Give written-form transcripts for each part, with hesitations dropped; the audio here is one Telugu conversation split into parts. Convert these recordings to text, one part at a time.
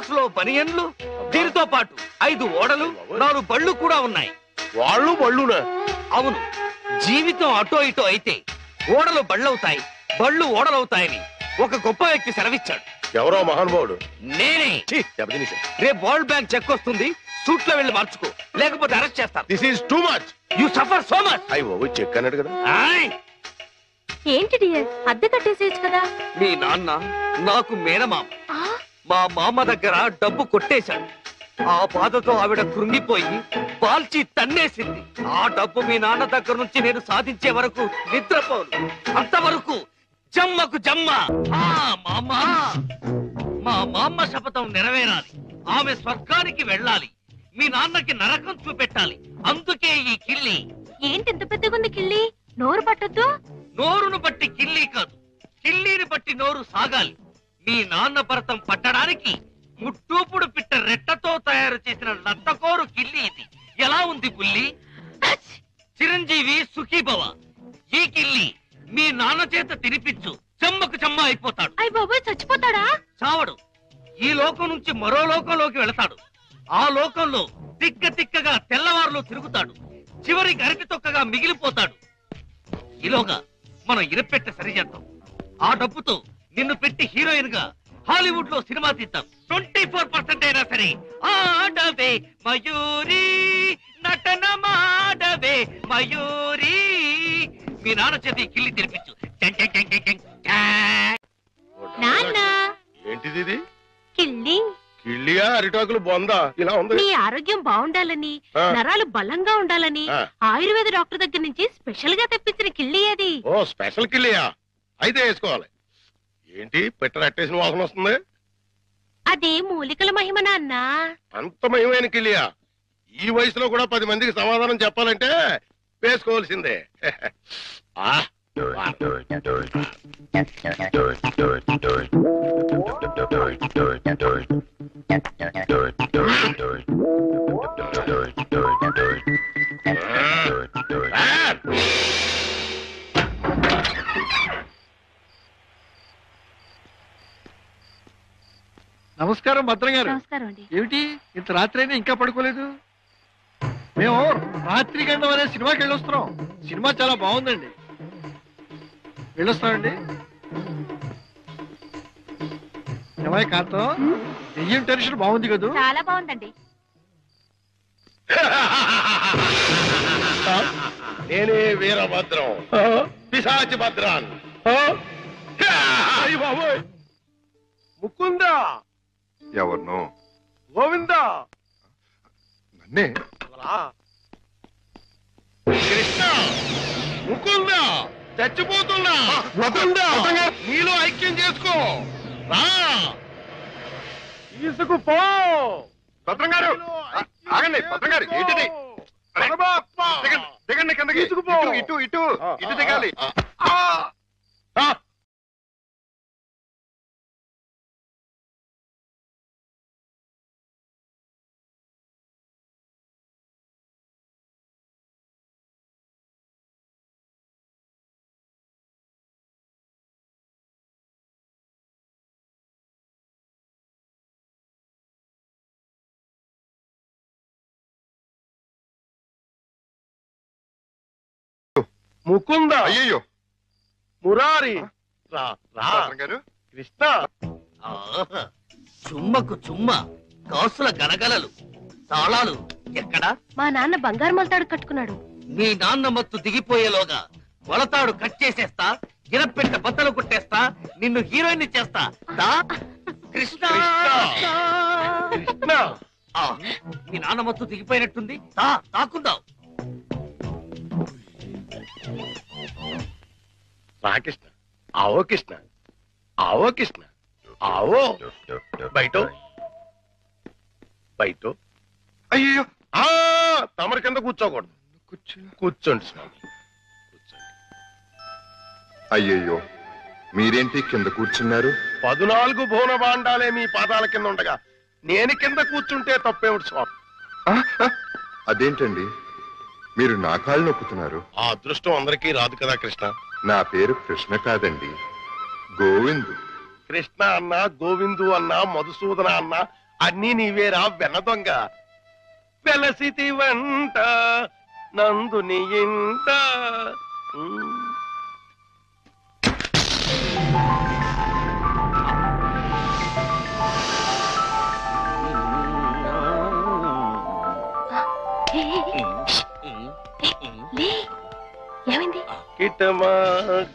బాక్స్ లో బనియన్లు, దీనితో పాటు 5 ఓడలు, 4 బళ్ళు కూడా ఉన్నాయి. వాళ్ళు బళ్ళునా? అవును. జీవితం అటో ఇటో అయితే ఓడలు బళ్ళవుతాయి, బళ్ళు ఓడలవుతాయని ఒక గొప్ప వ్యక్తి సెలవిచ్చాడు. ఎవరో మహానుభావుడు. నేనే. రేపు వరల్డ్ బ్యాంక్ చెక్ వస్తుంది, సూట్ లో వెళ్ళి మార్చుకో, లేకపోతే అరెస్ట్ చేస్తారు. This is too much. You suffer so much. అయ్యో చెక్ అన్నాడు కదా. ఏంటి డియర్, అద్దె కట్టేసేయచ్చు కదా. మీ నాన్న నాకు మేనమామ. మా మామ దగ్గర డబ్బు కొట్టేశాడు. ఆ బాధతో ఆవిడ కృంగిపోయి పాల్చి తన్నేసింది. ఆ డబ్బు మీ నాన్న దగ్గర నుంచి నేను సాధించే వరకు నిద్రపోను. అంతవరకు జమ్మకు జమ్మ. మా మామ శపథం నెరవేరాలి. ఆమె స్వర్గానికి వెళ్ళాలి, మీ నాన్నకి నరకం చూపెట్టాలి. అందుకే ఈ కిల్లి. ఏంటి ఇంత పెద్దగుంది కిల్లి? నోరు పట్టొద్దు. నోరును బట్టి కిల్లి కాదు, కిల్లీని బట్టి నోరు సాగాలి. మీ నాన్న భరతం పట్టడానికి ముట్టూపుడు పిట్ట రెట్టతో తయారు చేసిన లత్తకోరు కిల్లి ఇది. ఎలా ఉంది బుల్లి? చిరంజీవి సుఖీభవ. ఈ కిల్లి మీ నాన్న చేత తినిపించు, చెమ్మకు చెమ్మ అయిపోతాడు. అయ్య బాబోయ్, చచ్చిపోతాడా? చావడు. ఈ లోకం నుంచి మరో లోకంలోకి వెళతాడు. ఆ లోకంలో తిక్క తిక్కగా తెల్లవారులో తిరుగుతాడు. చివరికి అరటి తొక్కగా మిగిలిపోతాడు. ఈలోగా మనం ఇరపెట్ట సరిచేద్దాం. ఆ డబ్బుతో నిన్ను పెట్టి హీరోయిన్ గా హాలీవుడ్ లో సినిమా తీద్దాం. 24% అయినా సరే ఆడవే మయూరి, నటన మాడవే మయూరి. మీ నాన్న చేతి కిల్లి తెరిపించు. నాన్న, ఏంటిది ఇది? కిల్లి. కిళ్ళియా అరిటాకులు బొందా ఇలా ఉంది? నీ ఆరోగ్యం బాగుండాలని, నరాలు బలంగా ఉండాలని ఆయుర్వేద డాక్టర్ దగ్గర నుంచి స్పెషల్ గా తెప్పించిన కిల్లి అది. ఓ స్పెషల్ కిళ్ళియా? అయితే వేసుకోవాలి. ఏంటి పెట్ట అట్టేసిన వాసన వస్తుంది? అది మూలికల మహిమ నాన్న. అంత మహిమైన కిళ్ళియా? ఈ వయసులో కూడా 10 మందికి సమాధానం చెప్పాలంటే వేసుకోవాల్సిందే. నమస్కారం భద్రం గారు. నమస్కారం అండి. ఏమిటి ఇంత రాత్రి అయినా ఇంకా పడుకోలేదు? మేము రాత్రి గండం అనే సినిమాకి వెళ్ళొస్తున్నాం. సినిమా చాలా బాగుందండి. వెళ్ళొస్తామండి. ఏమయ్య కాంతం, దెయ్యం టెన్షన్ బాగుంది కదా? చాలా బాగుందండి. నేనే వీరభద్రం, పిశాచి భద్రాన్. ముకుందా. ఎవరినో? గోవిందా. నన్నే. కృష్ణ, ముకుందా, చచ్చిపోతున్నా. నీలో ఐక్యం చేసుకో. రా, తీసుకుపో. భద్రం గారు ఆగండి. భద్రం గారు ఏంటిది? దిగండి కిందకి. ఇటు ఇటు ఇటు దిగాలి. ముకుందా. అయ్యయ్యో. మురారి. గారు. కృష్ణ. చుమ్మకు చుమ్మ, కాసుల గలగలలు, తాళాలు ఎక్కడా? మా నాన్న బంగారు మొలతాడు కట్టుకున్నాడు. మీ నాన్న మత్తు దిగిపోయేలోగా మొలతాడు కట్ చేసేస్తా, గిరపెట్ట బద్దలు కొట్టేస్తా, నిన్ను హీరోయిన్ చేస్తా. దా కృష్ణ. కృష్ణ. మీ నాన్న మత్తు దిగిపోయినట్టుంది. తాకుందాం. రా కృష్ణ. ఆవో కృష్ణ, ఆవో కృష్ణ, ఆవో. బయట బయట. అయ్యో, తమరి కింద కూర్చోకూడదు. కూర్చోండి స్వామి, కూర్చోండి. అయ్యయ్యో, మీరేంటి కింద కూర్చున్నారు? 14 భువన భాండాలే మీ పాదాల కింద ఉండగా నేను కింద కూర్చుంటే తప్పేమిటి స్వామి? అదేంటండి, మీరు నా కాళ్ళు నొక్కుతున్నారు? ఆ అదృష్టం అందరికీ రాదు కదా కృష్ణ. నా పేరు కృష్ణ కాదండి, గోవిందు. కృష్ణ అన్న, గోవిందు అన్న, మధుసూదన అన్న అన్నీ నీవేరా వెన్న దొంగ. వెలసితి వంట నందుని ఇంట. ఏమైంది? కిటమా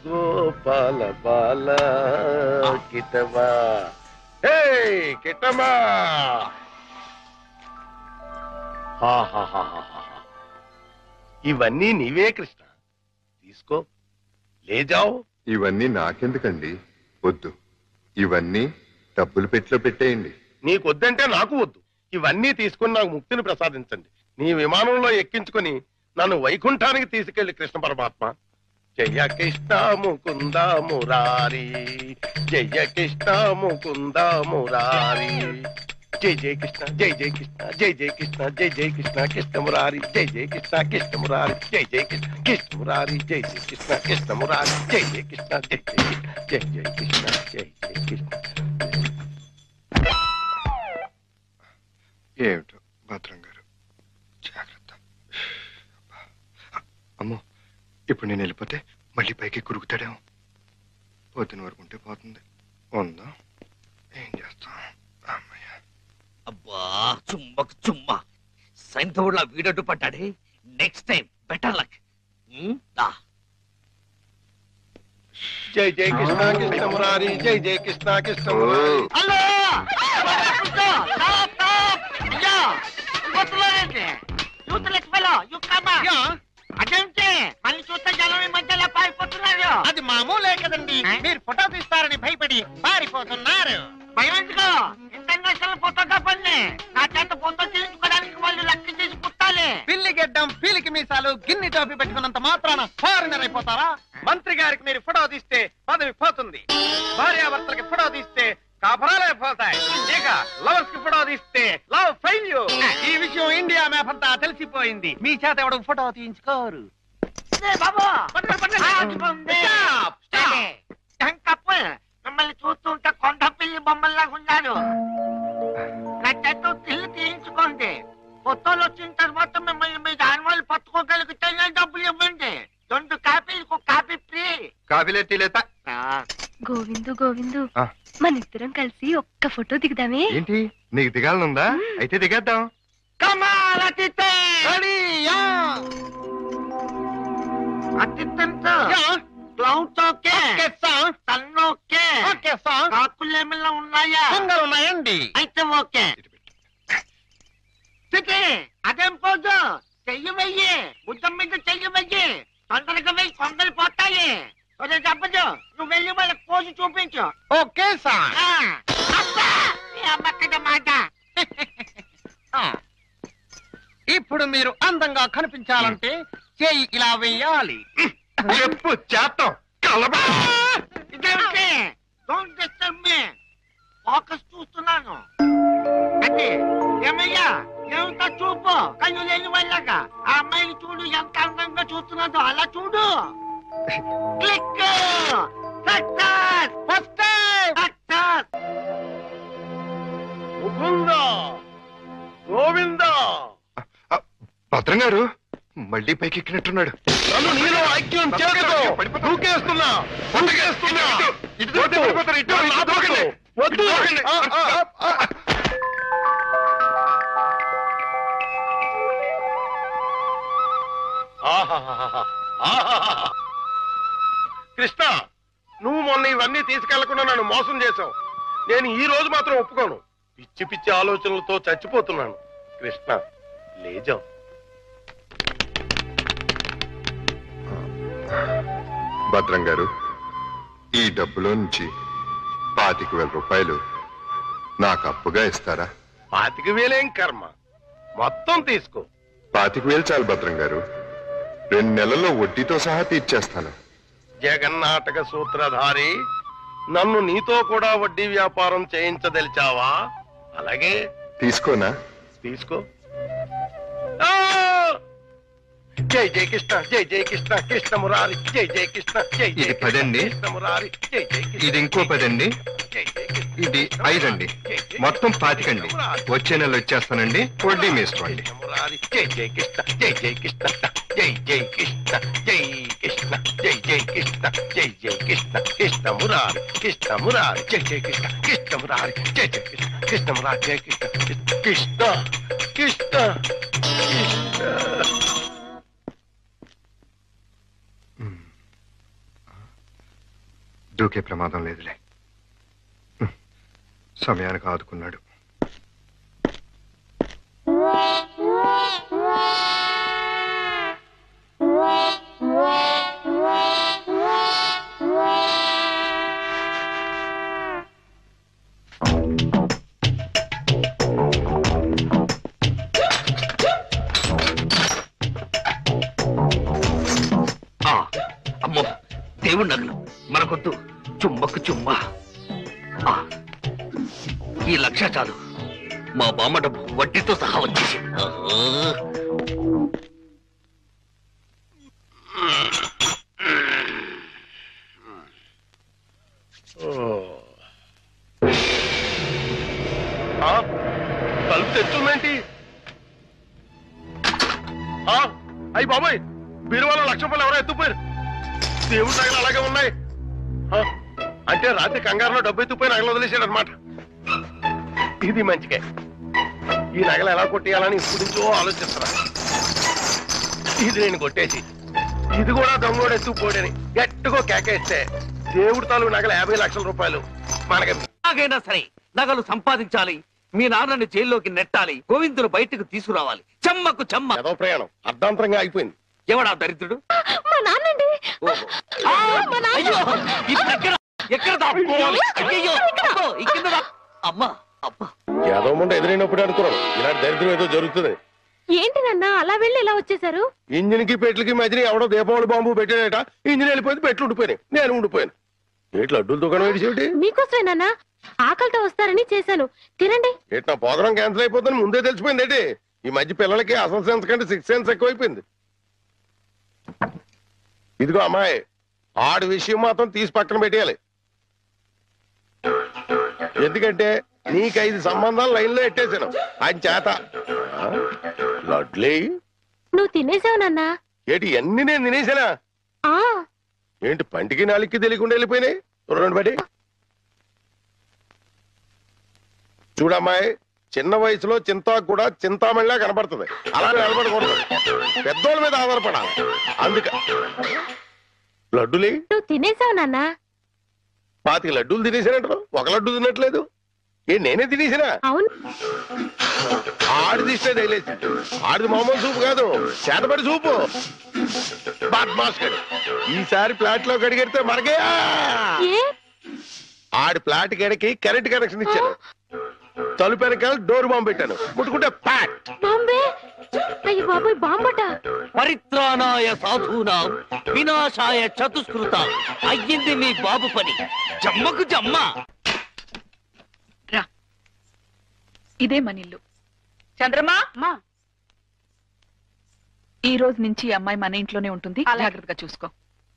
గోపాల బాల కిటమా. హే కిటమా. ఇవన్నీ నీవే కృష్ణ, తీసుకో, లేజావు. ఇవన్నీ నాకెందుకండి? వద్దు, ఇవన్నీ డబ్బులు పెట్టిలో పెట్టేయండి. నీకొద్దంటే నాకు వద్దు. ఇవన్నీ తీసుకుని నాకు ముక్తిని ప్రసాదించండి. నీ విమానంలో ఎక్కించుకొని నన్ను వైకుంఠానికి తీసుకెళ్లి కృష్ణ పరమాత్మ. జయ కృష్ణ ముకుంద మురారి, జయ కృష్ణ ముకుంద మురారి. జై జయ కృష్ణ, జై జయ కృష్ణ, జై జయ కృష్ణ, జై జయ కృష్ణ కృష్ణ మురారి, జై జయ కృష్ణ కృష్ణ మురారి, జై జయ కృష్ణ కృష్ణ మురారి, జై జయ కృష్ణ కృష్ణ మురారి, జై జయ కృష్ణ, జై జయ కృష్ణ, జై జయ కృష్ణ, జై జయ కృష్ణ. ఏమిటో భద్రం గారు, జాగ్రత్త. అమ్మో, ఇప్పుడు నేను వెళ్ళిపోతే మళ్ళీ పైకి కురుకుతాడేమో. పొద్దున వరకు ఉంటే పోతుంది. ఉందా, ఏం చేస్తాం? అమ్మయ్య. అబ్బా చుమ్మకు చుమ్మా, సైంధవుడిలా వీడడ్డు పడ్డాడే. Next time better luck. జై జయ కృష్ణ కృష్ణ మురారి, జై జయ కృష్ణ కృష్ణ మురారి. అదేంటి మళ్ళీ చూస్తే జనం ఈ మధ్యలో పారిపోతున్నారు? అది మామూలే కదండి. మీరు ఫోటో తీస్తారని భయపడి పారిపోతున్నారు. భయం ఎందుకు? ఇంటర్నేషనల్ ఫోటోగ్రాఫర్ని. నా చేత ఫోటో తీయించుకోవడానికి వాళ్ళు లెక్క చేసి పుట్టాలి. పిల్లి గెడ్డం, పీలికి మీసాలు, గిన్ని టోపీ పెట్టుకున్నంత మాత్రాన ఫారినర్ అయిపోతారా? మంత్రి గారికి మీరు ఫోటో తీస్తే పదవి పోతుంది. భార్యాభర్తలకి ఫోటో తీస్తే కాపురాలే పోతాయి. ఇక లవర్స్ కి ఫోటో తీస్తే లవ్ ఫెయిల్యూర్. ఈ విషయం ఇండియా మ్యాప్ అంతా తెలిసిపోయింది. మీ చేత ఎవడు ఫోటో తీయించుకోరు. మిమ్మల్ని చూస్తుంటే కొండ పిల్లి బొమ్మల్లా ఉన్నారు. నా చేత తిల్లు తీయించుకోండి. ఫోటోలు వచ్చిన తర్వాత మిమ్మల్ని మీ దాని వాళ్ళు పట్టుకోగలిగితే డబ్బులు ఇవ్వండి. 2 కాపీలకు కాపీ ఫ్రీ. కాఫీలే టీలేత. గోవిందు గోవిందు, మన ఇద్దరం కలిసి ఒక్క ఫోటో దిగుదామే? ఏంటి, నీకు దిగాలనుందా? అయితే దిగేద్దాం. కాకులేమిలా ఉన్నాయా? ఉన్నాయండి. అయితే ఓకే. అదేం పోదు, చెయ్యి వెయ్యి, బుద్ధం మీద చెయ్యి వెయ్యి. తొందరగా వెయ్యి, కొందరు పోతాయి. చెప్పదు, నువ్వు వెళ్ళి వాళ్ళకి పోజు చూపించు. Okay sir. మాట. ఇప్పుడు మీరు అందంగా కనిపించాలంటే చెయ్యి ఇలా వెయ్యాలి. చెప్పు చేస్తాం. ఇదేంటి? Don't disturb me. ఫోకస్ చూస్తున్నాను. అంటే ఏమయ్యా, ఏమిటా చూపు? కళ్ళు లేని వాళ్ళగా ఆ అమ్మాయిని చూడు, ఎంత అందంగా చూస్తున్నాదో అలా చూడు. Click. Success. First time success. Mukunda, Govinda. భద్రం గారు మళ్ళీ పైకి ఎక్కినట్టున్నాడు. నన్ను నీలో ఐక్యం చేస్తూ దూకేస్తున్నా, దూకేస్తున్నా. వద్దు. కృష్ణ, నువ్వు మొన్న ఇవన్నీ తీసుకెళ్లకుండా నన్ను మోసం చేశావు. నేను ఈ రోజు మాత్రం ఒప్పుకోను. పిచ్చి పిచ్చి ఆలోచనలతో చచ్చిపోతున్నాను. కృష్ణ, లేజాం. భద్రం గారు, ఈ డబ్బులో నుంచి 25,000 రూపాయలు నాకు అప్పుగా ఇస్తారా? 25,000 కర్మ, మొత్తం తీసుకో. 25,000 చాలు భద్రం గారు. 2 నెలల్లో వడ్డీతో సహా తీర్చేస్తాను. జగన్నాటక సూత్రధారి, నన్ను నీతో కూడా వడ్డీ వ్యాపారం చేయించదలిచావా? అలాగే తీసుకోనా? తీసుకో. జై జయ కృష్ణ, జై జయ కృష్ణ కృష్ణ మురారి, జై జయ కృష్ణ, జై జయ ఇది 10 అండి. కృష్ణ మురారి, జై జయ కృష్ణ. ఇది ఇంకో 10 అండి. జై ఇది 5 అండి. మొత్తం 25 అండి. వచ్చే నెల వచ్చేస్తానండి. వడ్డీ వేసుకోండి. జై జై కృష్ణ జై జై కృష్ణ జై జై కృష్ణ జై కృష్ణ జై జై కృష్ణ జై జై కృష్ణ కృష్ణ మురారి జై జై కృష్ణ కృష్ణ మురారి జై జై కృష్ణ కృష్ణ మురారి జై కృష్ణ కృష్ణ కృష్ణ దూకే ప్రమాదం లేదులే. సమయానికి ఆదుకున్నాడు. అమ్మో దేవుడి నగలు మనకొద్దు. చుమ్మకు చుమ్మా. ఈ 1,00,000 చాలు. మా బామ్మ డబ్బు వడ్డీతో సహా వచ్చేసి. తలుపు తెచ్చుందేంటి? అయ్యి బాబాయ్, బీరువాలో 1,00,000 రూపాయలు ఎవరో ఎత్తుపోయారు. దేవుడి నగలు అలాగే ఉన్నాయి. అంటే రాత్రి కంగారులో డబ్బు ఎత్తుపోయి నగలు వదిలేశాడు అనమాట. ఇది మంచిగా. ఈ నగలు ఎలా కొట్టేయాలని ఇప్పుడు నుంచో ఆలోచిస్తున్నా. ఇది నేను కొట్టేసి ఇది కూడా దొంగోడు ఎత్తుకుపోడని గట్టిగా కేకేస్తే దేవుడి తాలూకు నగలు 50 లక్షల రూపాయలు మనకి. ఎలాగైనా సరే నగలు సంపాదించాలి. మీ నాన్నని జైల్లోకి నెట్టాలి. గోవిందులు బయటకు తీసుకురావాలి. చెమ్మకు చెమ్మ. ఏదో ప్రయాణం అర్ధాంతరంగా అయిపోయింది. ఎవడా దరిద్రుడు? మా నాన్నండి. ఎక్కడ దాక్కోవాలి? అయ్యయ్యో, అబ్బో, ఈ కింద అమ్మా అబ్బా. ఏదో ముందు ఎదురైనప్పుడు అనుకున్నాను ఇలాంటి దరిద్రం ఏదో జరుగుతుంది. ఏంటి నాన్న అలా వెళ్ళి ఇలా వచ్చేసారు? ఇంజిన్ కి పెట్లకి మధ్యన ఎవడో దీపావళి బాంబు పెట్టాడట. ఇంజిన్ వెళ్ళిపోయింది, పెట్లు ఉండిపోయినాయి. నేను ఉండిపోయాను. ఏట్లు అడ్డుల దుకాణం ఏడిసేటి? మీకోసమే నాన్న, ఆకలితో వస్తారని చేశాను. తినండి. ఏటి నా ప్రోగ్రాం క్యాన్సిల్ అయిపోతుంది ముందే తెలిసిపోయింది ఏంటి? ఈ మధ్య పిల్లలకి అసలు సెన్స్ కంటే 6th సెన్స్ ఎక్కువైపోయింది. ఇదిగో అమ్మాయి, ఆడి విషయం మాత్రం తీసి పక్కన పెట్టేయాలి. ఎందుకంటే నీకు 5 సంబంధాలు లైన్ లో ఎట్టేశాను ఆయన చేత. లడ్లీ, నువ్వు తినేసావు నాన్న. ఏంటి అన్ని నేను తినేసానా? ఏంటి పంటికి నాలుగుకి తెలియకుండా వెళ్ళిపోయినాయి? రెండు బట్టి చూడమ్మాయి, చిన్న వయసులో చింతాకు కూడా చింతామణిలా కనపడుతుంది. అలా నిలబడకూడదు, పెద్దోళ్ళ మీద ఆధారపడాలి. అందుక లడ్డులే నువ్వు తినేసావు నాన్న. 25 లడ్డూలు తినేసానంటారు, 1 లడ్డు తినట్లేదు. నేనే తినేసినా? అవును. ఆడిది ఇష్టే తగిలేసి. ఆడిది మామూలు సూపు కాదు, చేతపడి సూపు. బాద్మాస్కడు ఈసారి ప్లాట్ లో కడిగెడితే మనకే. ఆడి ప్లాట్ గడికి కరెంట్ కనెక్షన్ ఇచ్చాను. తలుపు వెనకాల డోర్ బాంబు పెట్టాను. ముట్టుకుంటే ప్యాట్. అయ్యి బాబోయ్, బాంబట. పరిత్రాణాయ సాధూనాం వినాశాయ చతుష్కృత. అయ్యింది మీ బాబు పని. జమ్మకు జమ్మ. రా, ఇదే మనిల్లు. చంద్రమా, ఈ రోజు నుంచి ఈ అమ్మాయి మన ఇంట్లోనే ఉంటుంది. జాగ్రత్తగా చూసుకో.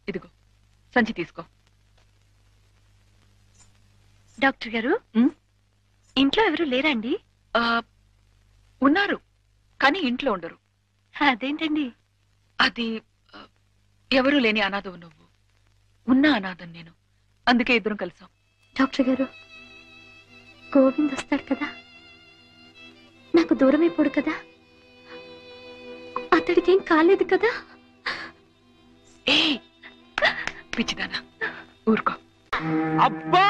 ఇదిగో సంచి తీసుకో. డాక్టర్ గారు, ఇంట్లో ఎవరు లేరండి? ఉన్నారు, కానీ ఇంట్లో ఉండరు. అదేంటండి? అది ఎవరూ లేని అనాథవు నువ్వు, ఉన్న అనాథం నేను. అందుకే ఇద్దరం కలిసాం. డాక్టర్ గారు, గోవింద్ వస్తాడు కదా, నాకు దూరం అయిపోడు కదా, అతడికి ఏం కాలేదు కదా? ఏ పిచ్చిదానా, ఊరుకో. అబ్బా,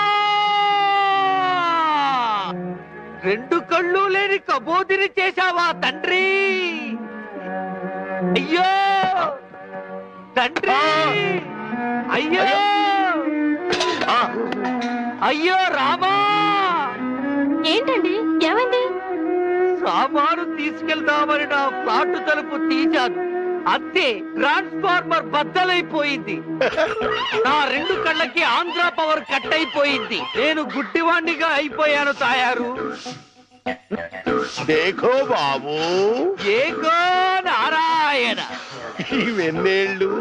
2 కళ్ళు లేని కబోదిని చేశావా తండ్రి? అయ్యో తండ్రి, అయ్యో అయ్యో రామా. ఏంటండి, ఏమైంది? సామాను తీసుకెళ్దామని నా ఫ్లాట్ తలుపు తీశాను, అంతే ట్రాన్స్ఫార్మర్ బద్దలైపోయింది. నా 2 కళ్ళకి ఆంధ్ర పవర్ కట్ అయిపోయింది. నేను గుడ్డివాణ్ణిగా అయిపోయాను తాయారు. దేఖో బాబు, ఏకో నారాయణ. ఇవెన్నేళ్ళు?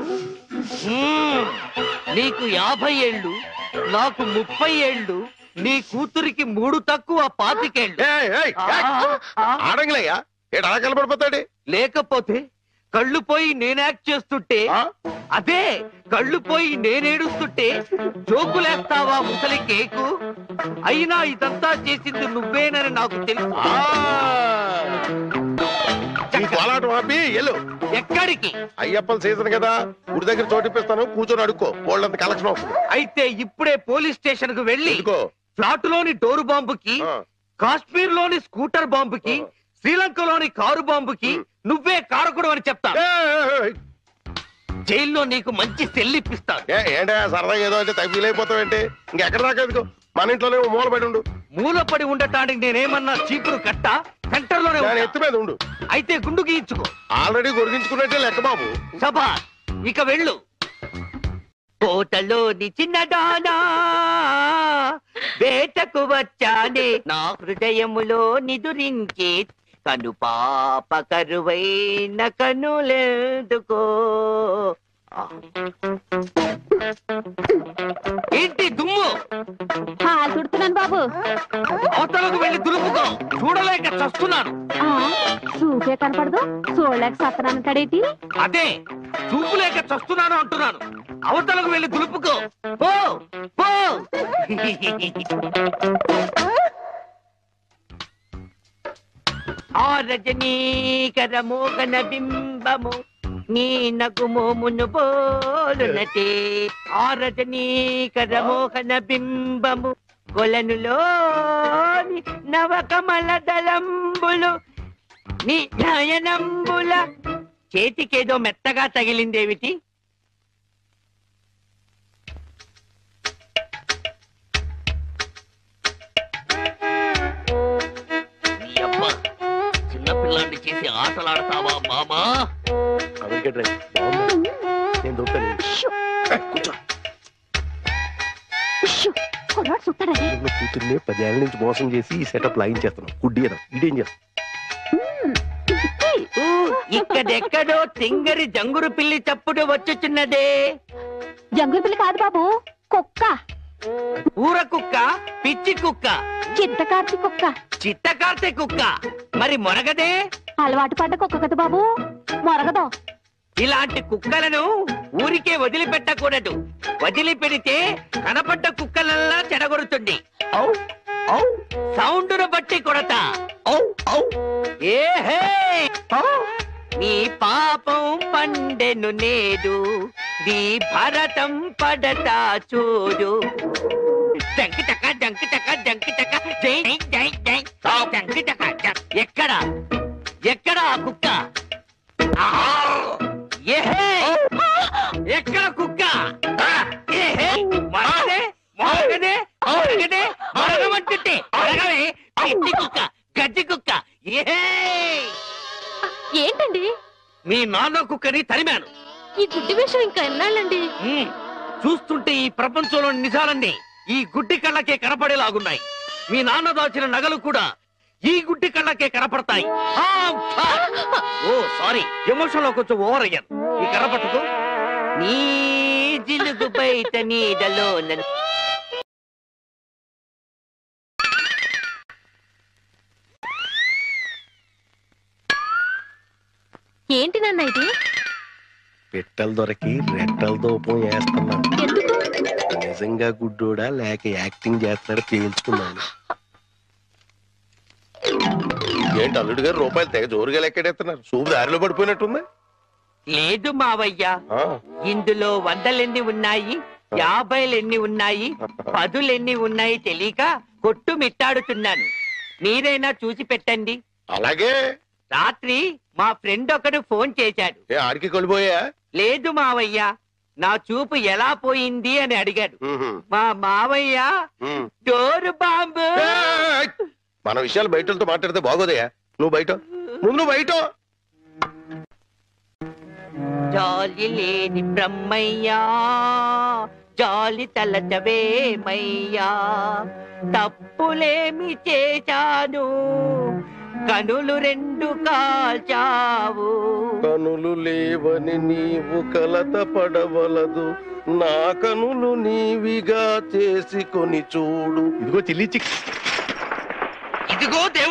నీకు 50 ఏళ్ళు, నాకు 30 ఏళ్ళు. నీ కూతురికి 3 తక్కువ 25 ఆడంగిలయ్యా ఏడు అలా కలపడిపోతాడు. లేకపోతే కళ్ళు పోయి నేను యాక్ట్ చేస్తుంటే, అదే కళ్ళు పోయి నేనేడుస్తుంటే జోకులేస్తావా ముసలి కేకు? అయినా ఇదంతా చేసింది నువ్వేనని నాకు తెలుసు. కోలాటం ఆపి ఎల్లు. ఎక్కడికి? అయ్యప్పల సీజన్ కదా, గుడి దగ్గర చోటిపిస్తాను, కూర్చొని అడుక్కో, వాళ్ళంత కలెక్షన్ వస్తుంది. అయితే ఇప్పుడే పోలీస్ స్టేషన్ కు వెళ్ళి ఫ్లాట్ లోని డోరు బాంబుకి, కాశ్మీర్ లోని స్కూటర్ బాంబుకి, శ్రీలంకలోని కారు బాంబుకి నువ్వే కారకుడు అని చెప్తా. జైల్లో నీకు మంచి సెల్లిప్పిస్తాను. ఏంటా సరదాగా ఏదో అంటే తగ్గిలైపోతావేంటి? ఇంకెక్కడ దాకా ఎందుకు, మన ఇంట్లోనే మూలపడి ఉండు. మూలపడి ఉండటానికి నేనేమన్నా చీపురు కట్ట? సెంటర్ లోనే ఎత్తు మీద ఉండు. అయితే గుండు గీయించుకో. ఆల్రెడీ గొరిగించుకున్నట్టే లెక్క బాబు. సభా ఇక వెళ్ళు. కోటలోని చిన్నదానా వేటకు వచ్చానే, నా హృదయములో నిదురించే కను పాప కరువైన కనులెందుకో. ఏంటి దుమ్ము? చుడుతున్నాను బాబు. అవతలకు వెళ్ళి దులుపుకో, చూడలేక చస్తున్నాను. చూపే కనపడదు, చూడలేక సత్తనానంటాడేటి? అదే చూపు లేక చస్తున్నాను అంటున్నాను. అవతలకు వెళ్ళి దులుపుకో, పో పో. ఆ రజనీకర మోగన బింబము నీ నగుమోమును బోలునటే. ఆ రజనీకర మోహన బింబము కొలనులోని నవకమల దళంబులు నీ నయనంబుల. చేతికేదో మెత్తగా తగిలిందేమిటి? చిన్నపిల్లాన్ని చేసి ఆటలాడతావా మామా? నేను దొరుకుతాను. కూతుర్ని 10 ఏళ్ళ నుంచి మోసం చేసి ఈ సెటప్ లాగించేస్తున్నావు. గుడ్డియడం ఇదేం చేస్తా? ఇక్కడెక్కడో తింగరి జంగురు పిల్లి చప్పుడు వచ్చుచున్నదే. జంగురు పిల్లి కాదు బాబు, కుక్క. ఊర కుక్క, పిచ్చి కుక్క, చిత్తకార్తి కుక్క. చిత్తకార్తె కుక్క మరి మొరగదే? అలవాటు పడ్డ కుక్క కదా బాబు, మొరగదు. ఇలాంటి కుక్కలను ఊరికే వదిలిపెట్టకూడదు. వదిలిపెడితే కనపడ్డ కుక్కలల్లా చెడగొడుతుంది. సౌండును బట్టి కొడతా. ఏహే, నీ పాపం పండెను నేడు, నీ భరతం పడతా చూడు. జంకి టక జంకి టక జంకి టక జై జై జై జంకి టక. ఎక్కడ ఎక్కడ ఆ కుక్క? ఏహే, ఎక్కడ కుక్క? ఏహే, మరగదే మరగదే మరగదే మరగమంటుంటే మరగవే. పిచ్చి కుక్క, గజ్జి కుక్క. ఏహే, ఏంటండి? మీ నాన్న కుక్కని తరిమాను. ఈ గుడ్డి విషయం ఇంకా ఎన్నాళ్ళండి? చూస్తుంటే ఈ ప్రపంచంలో నిజాలన్నీ ఈ గుడ్డి కళ్ళకే కనపడేలాగున్నాయి. మీ నాన్న దాచిన నగలు కూడా ఈ గుడ్డి కళ్ళకే కనపడతాయి. ఓ సారీ, ఎమోషన్ లో కొంచెం ఓవర్ అయ్యాను. ఈ కనపడదు. నీ జిలుగు బయట నీడలో ఏంటి నాన్న ఇది? పెట్టెలు దొరికి రెట్టల దూపం వేస్తున్నా. ఎందుకు? నిజంగా గుడ్డోడా లేక యాక్టింగ్ చేస్తున్నాడు తేల్చుకున్నాను. ఏంటి అల్లుడు గారు రూపాయలు తెగ జోరుగా లెక్కడేస్తున్నారు? సూపు దారిలో పడిపోయినట్టుంది. లేదు మావయ్య, ఇందులో 100 ఉన్నాయి, 50 ఉన్నాయి, 10 ఉన్నాయి తెలియక కొట్టు మిట్టాడుతున్నాను. మీరైనా చూసి పెట్టండి. అలాగే. రాత్రి మా ఫ్రెండ్ ఒకడు ఫోన్ చేశాడు. ఆడికి కొలిపోయా? లేదు మావయ్య, నా చూపు ఎలా పోయింది అని అడిగాడు. మా మావయ్య డోరు బాంబు. మన విషయాలు బయటతో మాట్లాడితే బాగోదయా? నువ్వు బయట ముందు, నువ్వు బయట. జాలి లేని బ్రహ్మయ్యా, జాలి తలచవేమయ్యా, తప్పులేమి చేశాను, కనులు రెండు కాల్చావు. కనులు లేవని నీవు కలత పడవలదు, నా కనులు నీవిగా చేసుకొని చూడు. ఇదిగో చిల్లి చిక్, ఇదిగో దేవుడు.